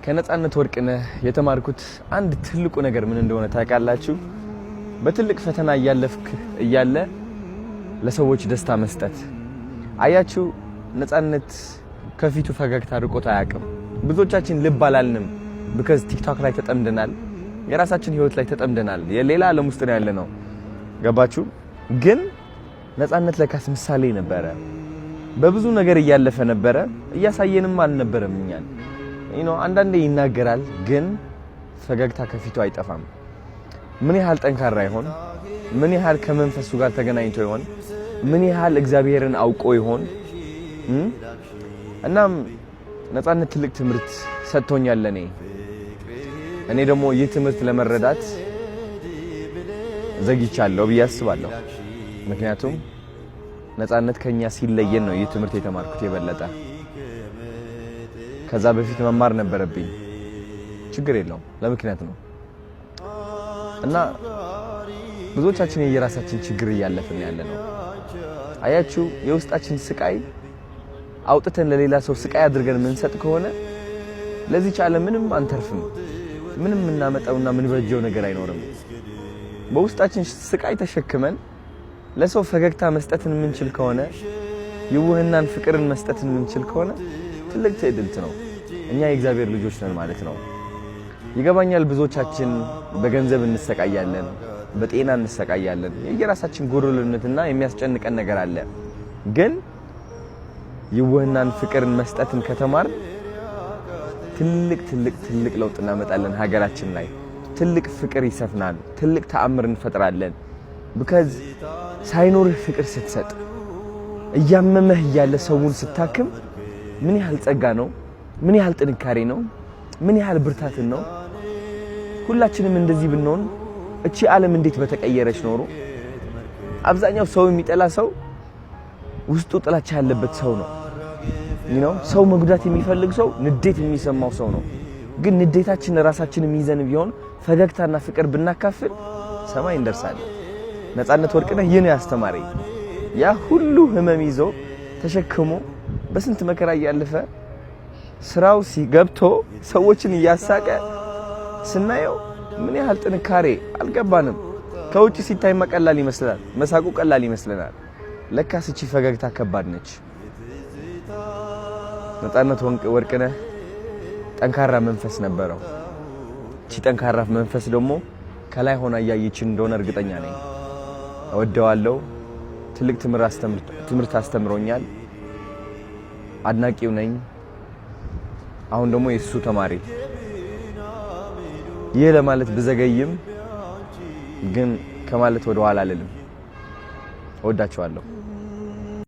ከነጻነት ወርቅነህ የተማርኩት አንድ ትልቁ ነገር ምን እንደሆነ ታውቃላችሁ? በትልቅ ፈተና እያለፍክ እያለ ለሰዎች ደስታ መስጠት። አያችሁ፣ ነጻነት ከፊቱ ፈገግታ ርቆት አያውቅም። ብዙዎቻችን ልብ አላልንም። because ቲክቶክ ላይ ተጠምደናል፣ የራሳችን ህይወት ላይ ተጠምደናል፣ የሌላ ዓለም ውስጥ ነው ያለነው። ገባችሁ? ግን ነጻነት ለካስ ምሳሌ ነበረ። በብዙ ነገር እያለፈ ነበረ፣ እያሳየንም አልነበረም እኛን። አንዳንዴ ይናገራል፣ ግን ፈገግታ ከፊቱ አይጠፋም። ምን ያህል ጠንካራ ይሆን? ምን ያህል ከመንፈሱ ጋር ተገናኝቶ ይሆን? ምን ያህል እግዚአብሔርን አውቆ ይሆን? እናም ነጻነት ትልቅ ትምህርት ሰጥቶኛል እኔ ደግሞ ይህ ትምህርት ለመረዳት ዘግይቻለሁ ብዬ አስባለሁ። ምክንያቱም ነጻነት ከኛ ሲለየን ነው ይህ ትምህርት የተማርኩት የበለጠ። ከዛ በፊት መማር ነበረብኝ። ችግር የለውም፣ ለምክንያት ነው። እና ብዙዎቻችን የራሳችን ችግር እያለፍን ያለነው። አያችሁ፣ የውስጣችን ስቃይ አውጥተን ለሌላ ሰው ስቃይ አድርገን የምንሰጥ ከሆነ ለዚህ ቻለ ምንም አንተርፍም። ምንም እናመጣውና ምን በጀው ነገር አይኖርም። በውስጣችን ስቃይ ተሸክመን ለሰው ፈገግታ መስጠትን የምንችል ከሆነ፣ ይውህናን ፍቅርን መስጠትን የምንችል ከሆነ ትልቅ ትዕድልት ነው። እኛ የእግዚአብሔር ልጆች ነን ማለት ነው። ይገባኛል፣ ብዙዎቻችን በገንዘብ እንሰቃያለን፣ በጤና እንሰቃያለን። የየራሳችን ጎደሎነትና የሚያስጨንቀን ነገር አለ። ግን ይውህናን ፍቅርን መስጠትን ከተማር ትልቅ ለውጥ እናመጣለን። ሀገራችን ላይ ትልቅ ፍቅር ይሰፍናል። ትልቅ ተአምር እንፈጥራለን። because ሳይኖርህ ፍቅር ስትሰጥ፣ እያመመህ እያለ ሰውን ስታክም ምን ያህል ጸጋ ነው? ምን ያህል ጥንካሬ ነው? ምን ያህል ብርታትን ነው? ሁላችንም እንደዚህ ብንሆን እቺ ዓለም እንዴት በተቀየረች ኖሮ። አብዛኛው ሰው የሚጠላ ሰው ውስጡ ጥላቻ ያለበት ሰው ነው። ሰው መጉዳት የሚፈልግ ሰው ንዴት የሚሰማው ሰው ነው። ግን ንዴታችን ራሳችንን ይዘን ቢሆን ፈገግታና ፍቅር ብናካፍል ሰማይ እንደርሳለን። ነጻነት ወርቅነህ ይህን ያስተማረ ያ ሁሉ ህመም ይዞ ተሸክሞ በስንት መከራ እያለፈ ስራው ሲገብቶ ሰዎችን እያሳቀ ስናየው ምን ያህል ጥንካሬ አልገባንም። ከውጭ ሲታይ ቀላል ይመስላል፣ መሳቁ ቀላል ይመስለናል። ለካስ እቺ ፈገግታ ከባድ ነች። ነጻነት ወርቅነህ ጠንካራ መንፈስ ነበረው። እቺ ጠንካራ መንፈስ ደግሞ ከላይ ሆና እያየችን እንደሆነ እርግጠኛ ነኝ። እወደዋለሁ። ትልቅ ትምህርት አስተምሮኛል። አድናቂው ነኝ። አሁን ደግሞ የሱ ተማሪ። ይህ ለማለት ብዘገይም ግን ከማለት ወደ ኋላ አልልም። እወዳቸዋለሁ።